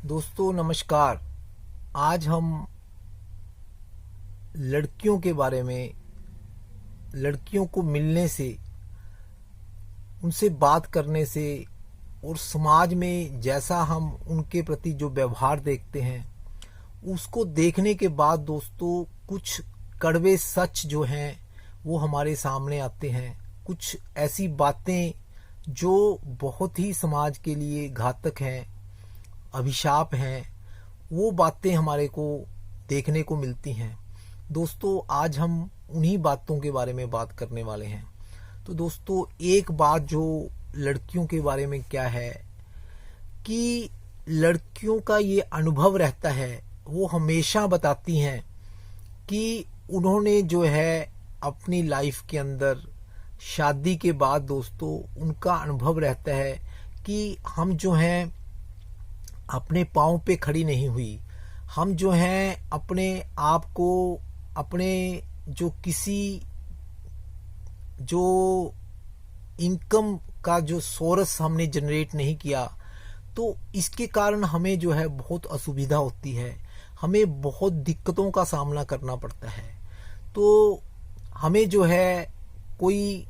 दोस्तों नमस्कार। आज हम लड़कियों के बारे में, लड़कियों को मिलने से, उनसे बात करने से और समाज में जैसा हम उनके प्रति जो व्यवहार देखते हैं उसको देखने के बाद दोस्तों कुछ कड़वे सच जो हैं वो हमारे सामने आते हैं। कुछ ऐसी बातें जो बहुत ही समाज के लिए घातक हैं, अभिशाप हैं, वो बातें हमारे को देखने को मिलती हैं। दोस्तों आज हम उन्हीं बातों के बारे में बात करने वाले हैं। तो दोस्तों एक बात जो लड़कियों के बारे में क्या है कि लड़कियों का ये अनुभव रहता है, वो हमेशा बताती हैं कि उन्होंने जो है अपनी लाइफ के अंदर शादी के बाद दोस्तों उनका अनुभव रहता है कि हम जो हैं अपने पाँव पे खड़ी नहीं हुई। हम जो हैं अपने आप को, अपने जो किसी जो इनकम का जो सोर्स हमने जनरेट नहीं किया, तो इसके कारण हमें जो है बहुत असुविधा होती है, हमें बहुत दिक्कतों का सामना करना पड़ता है। तो हमें जो है कोई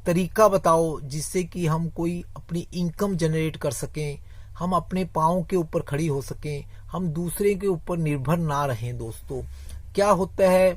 तरीका बताओ जिससे कि हम कोई अपनी इनकम जनरेट कर सकें, हम अपने पाँव के ऊपर खड़ी हो सकें, हम दूसरे के ऊपर निर्भर ना रहें। दोस्तों क्या होता है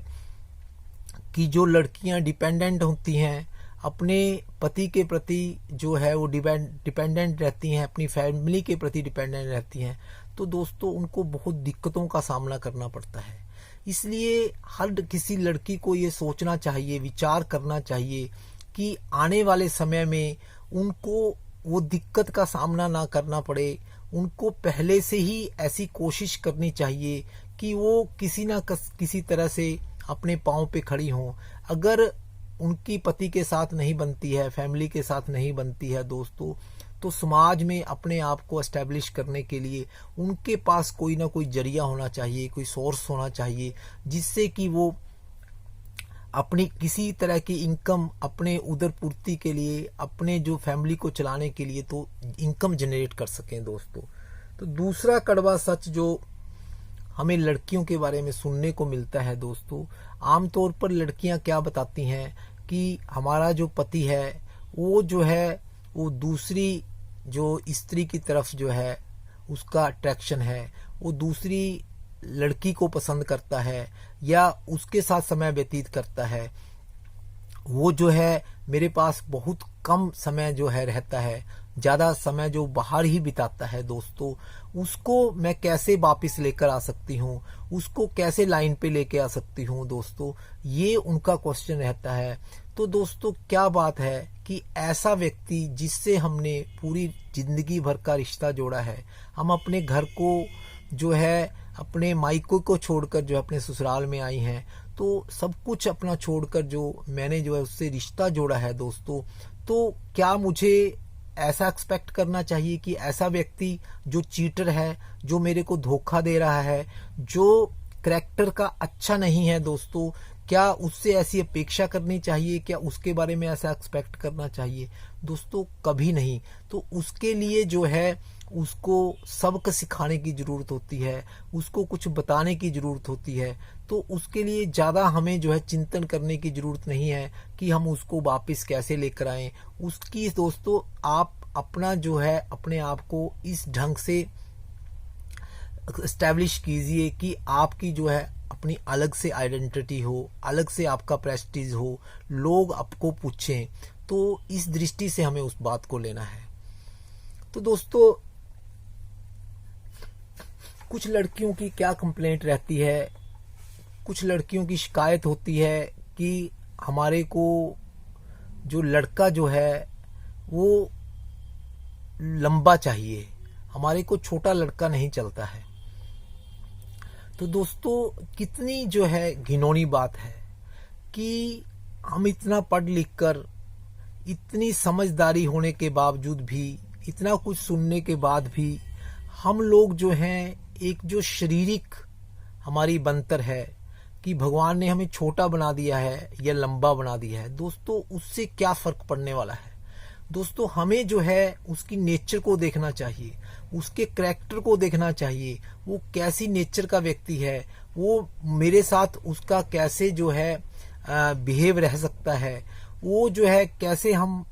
कि जो लड़कियां डिपेंडेंट होती हैं, अपने पति के प्रति जो है वो डिपेंडेंट रहती हैं, अपनी फैमिली के प्रति डिपेंडेंट रहती हैं, तो दोस्तों उनको बहुत दिक्कतों का सामना करना पड़ता है। इसलिए हर किसी लड़की को ये सोचना चाहिए, विचार करना चाहिए कि आने वाले समय में उनको वो दिक्कत का सामना ना करना पड़े। उनको पहले से ही ऐसी कोशिश करनी चाहिए कि वो किसी ना किसी तरह से अपने पाँव पे खड़ी हों। अगर उनकी पति के साथ नहीं बनती है, फैमिली के साथ नहीं बनती है दोस्तों, तो समाज में अपने आप को एस्टेब्लिश करने के लिए उनके पास कोई ना कोई जरिया होना चाहिए, कोई सोर्स होना चाहिए जिससे कि वो अपनी किसी तरह की इनकम, अपने उदर पूर्ति के लिए, अपने जो फैमिली को चलाने के लिए तो इनकम जनरेट कर सकें दोस्तों। तो दूसरा कड़वा सच जो हमें लड़कियों के बारे में सुनने को मिलता है दोस्तों, आमतौर पर लड़कियां क्या बताती हैं कि हमारा जो पति है वो जो है वो दूसरी जो स्त्री की तरफ जो है उसका अट्रैक्शन है, वो दूसरी लड़की को पसंद करता है या उसके साथ समय व्यतीत करता है। वो जो है मेरे पास बहुत कम समय जो है रहता है, ज़्यादा समय जो बाहर ही बिताता है दोस्तों, उसको मैं कैसे वापस लेकर आ सकती हूँ, उसको कैसे लाइन पे लेके आ सकती हूँ दोस्तों, ये उनका क्वेश्चन रहता है। तो दोस्तों क्या बात है कि ऐसा व्यक्ति जिससे हमने पूरी जिंदगी भर का रिश्ता जोड़ा है, हम अपने घर को जो है अपने मायके को छोड़कर जो अपने ससुराल में आई हैं, तो सब कुछ अपना छोड़कर जो मैंने जो है उससे रिश्ता जोड़ा है दोस्तों, तो क्या मुझे ऐसा एक्सपेक्ट करना चाहिए कि ऐसा व्यक्ति जो चीटर है, जो मेरे को धोखा दे रहा है, जो करैक्टर का अच्छा नहीं है दोस्तों, क्या उससे ऐसी अपेक्षा करनी चाहिए? क्या उसके बारे में ऐसा एक्सपेक्ट करना चाहिए? दोस्तों कभी नहीं। तो उसके लिए जो है उसको सबक सिखाने की ज़रूरत होती है, उसको कुछ बताने की ज़रूरत होती है। तो उसके लिए ज़्यादा हमें जो है चिंतन करने की ज़रूरत नहीं है कि हम उसको वापस कैसे लेकर आएं। उसकी दोस्तों आप अपना जो है अपने आप को इस ढंग से एस्टैब्लिश कीजिए कि आपकी जो है अपनी अलग से आइडेंटिटी हो, अलग से आपका प्रेस्टीज हो, लोग आपको पूछें। तो इस दृष्टि से हमें उस बात को लेना है। तो दोस्तों कुछ लड़कियों की क्या कंप्लेंट रहती है, कुछ लड़कियों की शिकायत होती है कि हमारे को जो लड़का जो है वो लंबा चाहिए, हमारे को छोटा लड़का नहीं चलता है। तो दोस्तों कितनी जो है घिनौनी बात है कि हम इतना पढ़ लिख कर, इतनी समझदारी होने के बावजूद भी, इतना कुछ सुनने के बाद भी हम लोग जो हैं एक जो शारीरिक हमारी बनतर है कि भगवान ने हमें छोटा बना दिया है या लंबा बना दिया है, दोस्तों उससे क्या फर्क पड़ने वाला है। दोस्तों हमें जो है उसकी नेचर को देखना चाहिए, उसके करैक्टर को देखना चाहिए, वो कैसी नेचर का व्यक्ति है, वो मेरे साथ उसका कैसे जो है बिहेव रह सकता है, वो जो है कैसे हम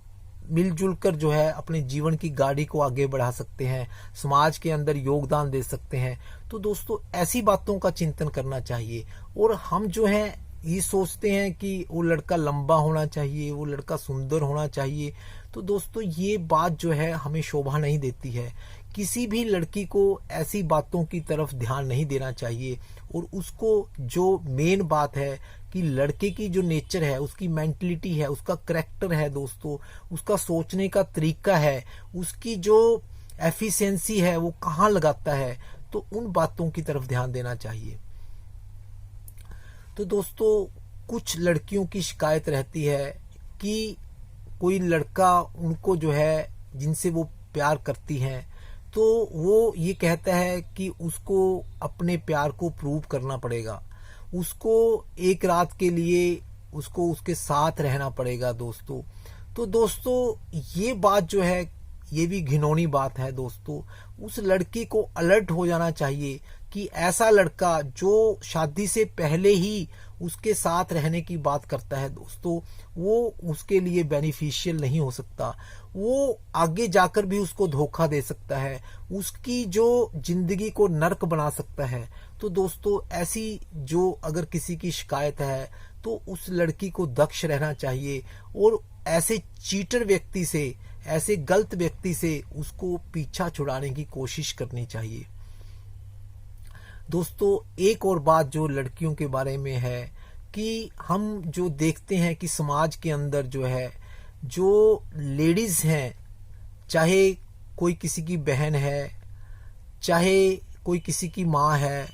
मिलजुल कर जो है अपने जीवन की गाड़ी को आगे बढ़ा सकते हैं, समाज के अंदर योगदान दे सकते हैं। तो दोस्तों ऐसी बातों का चिंतन करना चाहिए। और हम जो है ये सोचते हैं कि वो लड़का लंबा होना चाहिए, वो लड़का सुंदर होना चाहिए, तो दोस्तों ये बात जो है हमें शोभा नहीं देती है। किसी भी लड़की को ऐसी बातों की तरफ ध्यान नहीं देना चाहिए। और उसको जो मेन बात है कि लड़के की जो नेचर है, उसकी मेंटलिटी है, उसका करेक्टर है दोस्तों, उसका सोचने का तरीका है, उसकी जो एफिशिएंसी है वो कहाँ लगाता है, तो उन बातों की तरफ ध्यान देना चाहिए। तो दोस्तों कुछ लड़कियों की शिकायत रहती है कि कोई लड़का उनको जो है जिनसे वो प्यार करती हैं, तो वो ये कहता है कि उसको अपने प्यार को प्रूव करना पड़ेगा, उसको एक रात के लिए उसको उसके साथ रहना पड़ेगा दोस्तों। तो दोस्तों ये बात जो है ये भी घिनौनी बात है दोस्तों। उस लड़की को अलर्ट हो जाना चाहिए कि ऐसा लड़का जो शादी से पहले ही उसके साथ रहने की बात करता है दोस्तों, वो उसके लिए बेनिफिशियल नहीं हो सकता, वो आगे जाकर भी उसको धोखा दे सकता है, उसकी जो जिंदगी को नर्क बना सकता है। तो दोस्तों ऐसी जो अगर किसी की शिकायत है तो उस लड़की को दक्ष रहना चाहिए और ऐसे चीटर व्यक्ति से, ऐसे गलत व्यक्ति से उसको पीछा छुड़ाने की कोशिश करनी चाहिए। दोस्तों एक और बात जो लड़कियों के बारे में है कि हम जो देखते हैं कि समाज के अंदर जो है जो लेडीज हैं, चाहे कोई किसी की बहन है, चाहे कोई किसी की माँ है,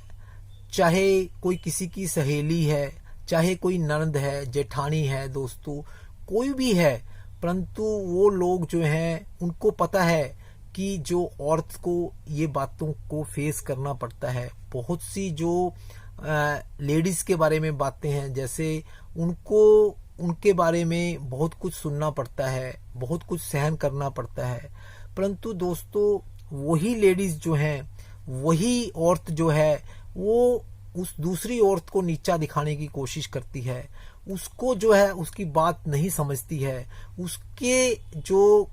चाहे कोई किसी की सहेली है, चाहे कोई ननद है, जेठानी है दोस्तों, कोई भी है, परंतु वो लोग जो हैं उनको पता है कि जो औरत को ये बातों को फेस करना पड़ता है। बहुत सी जो लेडीज के बारे में बातें हैं, जैसे उनको उनके बारे में बहुत कुछ सुनना पड़ता है, बहुत कुछ सहन करना पड़ता है, परंतु दोस्तों वही लेडीज जो हैं, वही औरत जो है वो उस दूसरी औरत को नीचा दिखाने की कोशिश करती है, उसको जो है उसकी बात नहीं समझती है, उसके जो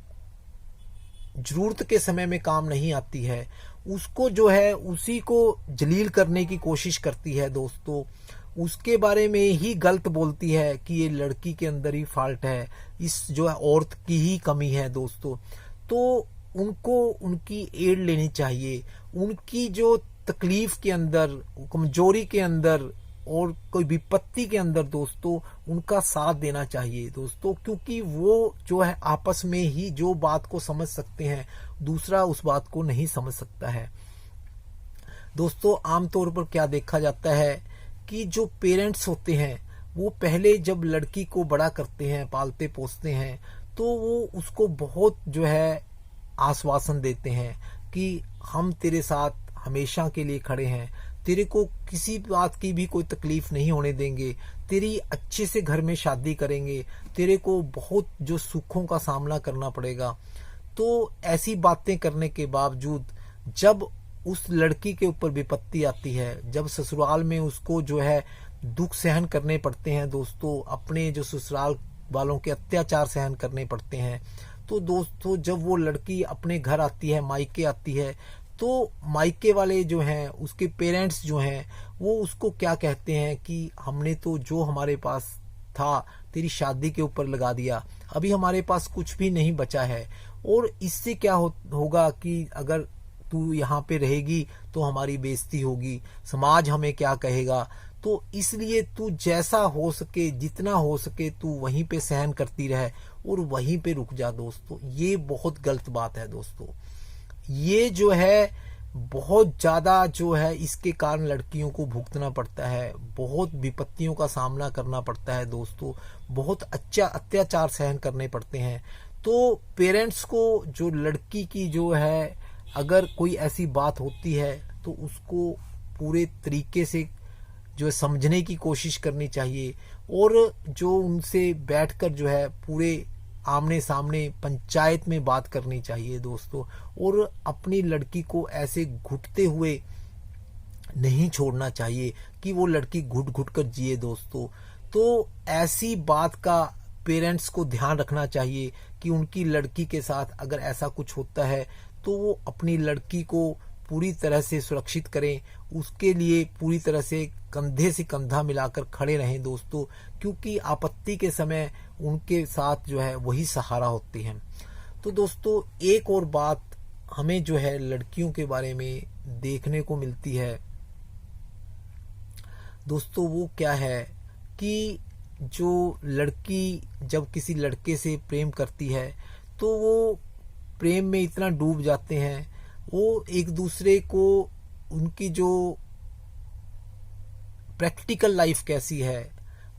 जरूरत के समय में काम नहीं आती है, उसको जो है उसी को जलील करने की कोशिश करती है दोस्तों, उसके बारे में ही गलत बोलती है कि ये लड़की के अंदर ही फॉल्ट है, इस जो है औरत की ही कमी है दोस्तों। तो उनको उनकी एड लेनी चाहिए, उनकी जो तकलीफ के अंदर, कमजोरी के अंदर और कोई विपत्ति के अंदर दोस्तों उनका साथ देना चाहिए दोस्तों, क्योंकि वो जो है आपस में ही जो बात को समझ सकते हैं, दूसरा उस बात को नहीं समझ सकता है। दोस्तों आमतौर पर क्या देखा जाता है कि जो पेरेंट्स होते हैं वो पहले जब लड़की को बड़ा करते हैं, पालते पोसते हैं, तो वो उसको बहुत जो है आश्वासन देते हैं कि हम तेरे साथ हमेशा के लिए खड़े हैं, तेरे को किसी बात की भी कोई तकलीफ नहीं होने देंगे, तेरी अच्छे से घर में शादी करेंगे, तेरे को बहुत जो सुखों का सामना करना पड़ेगा। तो ऐसी बातें करने के बावजूद जब उस लड़की के ऊपर विपत्ति आती है, जब ससुराल में उसको जो है दुख सहन करने पड़ते हैं दोस्तों, अपने जो ससुराल वालों के अत्याचार सहन करने पड़ते हैं, तो दोस्तों जब वो लड़की अपने घर आती है, मायके आती है, तो मायके वाले जो हैं, उसके पेरेंट्स जो हैं, वो उसको क्या कहते हैं कि हमने तो जो हमारे पास था तेरी शादी के ऊपर लगा दिया, अभी हमारे पास कुछ भी नहीं बचा है, और इससे क्या होगा कि अगर तू यहाँ पे रहेगी तो हमारी बेइज्जती होगी, समाज हमें क्या कहेगा, तो इसलिए तू जैसा हो सके, जितना हो सके तू वहीं पे सहन करती रहे और वहीं पे रुक जा दोस्तों। ये बहुत गलत बात है दोस्तों, ये जो है बहुत ज्यादा जो है इसके कारण लड़कियों को भुगतना पड़ता है, बहुत विपत्तियों का सामना करना पड़ता है दोस्तों, बहुत अच्छा अत्याचार सहन करने पड़ते हैं। तो पेरेंट्स को जो लड़की की जो है अगर कोई ऐसी बात होती है तो उसको पूरे तरीके से जो है समझने की कोशिश करनी चाहिए, और जो उनसे बैठकर जो है पूरे आमने सामने पंचायत में बात करनी चाहिए दोस्तों, और अपनी लड़की को ऐसे घुटते हुए नहीं छोड़ना चाहिए कि वो लड़की घुट घुट कर जिए दोस्तों। तो ऐसी बात का पेरेंट्स को ध्यान रखना चाहिए कि उनकी लड़की के साथ अगर ऐसा कुछ होता है तो वो अपनी लड़की को पूरी तरह से सुरक्षित करें, उसके लिए पूरी तरह से कंधे से कंधा मिलाकर खड़े रहें दोस्तों, क्योंकि आपत्ति के समय उनके साथ जो है वही सहारा होते हैं। तो दोस्तों एक और बात हमें जो है लड़कियों के बारे में देखने को मिलती है दोस्तों, वो क्या है कि जो लड़की जब किसी लड़के से प्रेम करती है तो वो प्रेम में इतना डूब जाते हैं, वो एक दूसरे को उनकी जो प्रैक्टिकल लाइफ कैसी है,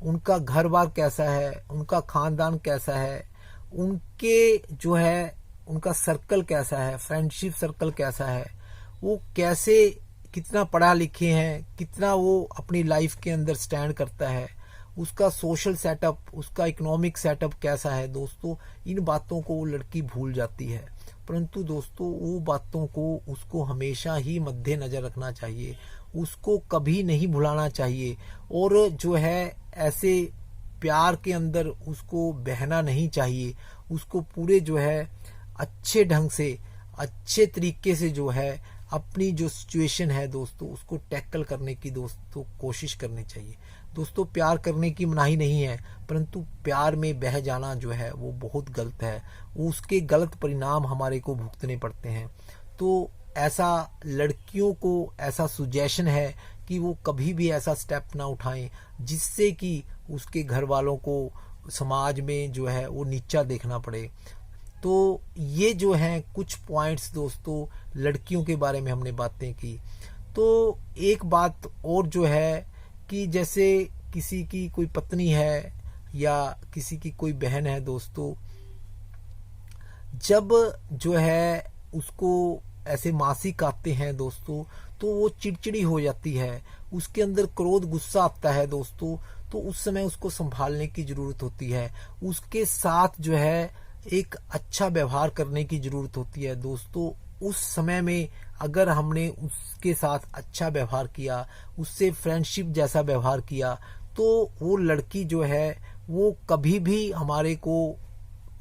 उनका घर बार कैसा है, उनका खानदान कैसा है, उनके जो है उनका सर्कल कैसा है, फ्रेंडशिप सर्कल कैसा है, वो कैसे कितना पढ़ा लिखे हैं, कितना वो अपनी लाइफ के अंदर स्टैंड करता है, उसका सोशल सेटअप, उसका इकोनॉमिक सेटअप कैसा है दोस्तों, इन बातों को वो लड़की भूल जाती है। परंतु दोस्तों वो बातों को उसको हमेशा ही मद्देनजर रखना चाहिए, उसको कभी नहीं भुलाना चाहिए, और जो है ऐसे प्यार के अंदर उसको बहना नहीं चाहिए, उसको पूरे जो है अच्छे ढंग से अच्छे तरीके से जो है अपनी जो सिचुएशन है दोस्तों उसको टैकल करने की दोस्तों कोशिश करनी चाहिए। दोस्तों प्यार करने की मनाही नहीं है, परंतु प्यार में बह जाना जो है वो बहुत गलत है, उसके गलत परिणाम हमारे को भुगतने पड़ते हैं। तो ऐसा लड़कियों को ऐसा सुजेशन है कि वो कभी भी ऐसा स्टेप ना उठाएं जिससे कि उसके घर वालों को समाज में जो है वो नीचा देखना पड़े। तो ये जो हैं कुछ पॉइंट्स दोस्तों लड़कियों के बारे में हमने बातें की। तो एक बात और जो है कि जैसे किसी की कोई पत्नी है या किसी की कोई बहन है दोस्तों, जब जो है उसको ऐसे मासिक आते हैं दोस्तों तो वो चिड़चिड़ी हो जाती है, उसके अंदर क्रोध गुस्सा आता है दोस्तों, तो उस समय उसको संभालने की जरूरत होती है, उसके साथ जो है एक अच्छा व्यवहार करने की जरूरत होती है दोस्तों। उस समय में अगर हमने उसके साथ अच्छा व्यवहार किया, उससे फ्रेंडशिप जैसा व्यवहार किया, तो वो लड़की जो है वो कभी भी हमारे को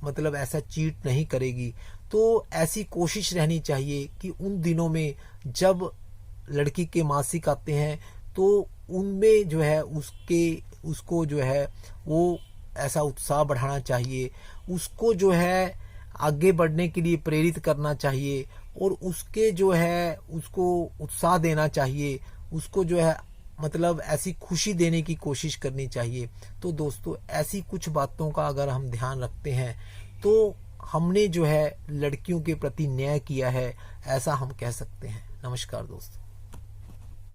मतलब ऐसा चीट नहीं करेगी। तो ऐसी कोशिश रहनी चाहिए कि उन दिनों में जब लड़की के मासिक आते हैं तो उनमें जो है उसको जो है वो ऐसा उत्साह बढ़ाना चाहिए, उसको जो है आगे बढ़ने के लिए प्रेरित करना चाहिए, और उसके जो है उसको उत्साह देना चाहिए, उसको जो है मतलब ऐसी खुशी देने की कोशिश करनी चाहिए। तो दोस्तों ऐसी कुछ बातों का अगर हम ध्यान रखते हैं तो हमने जो है लड़कियों के प्रति न्याय किया है, ऐसा हम कह सकते हैं। नमस्कार दोस्तों।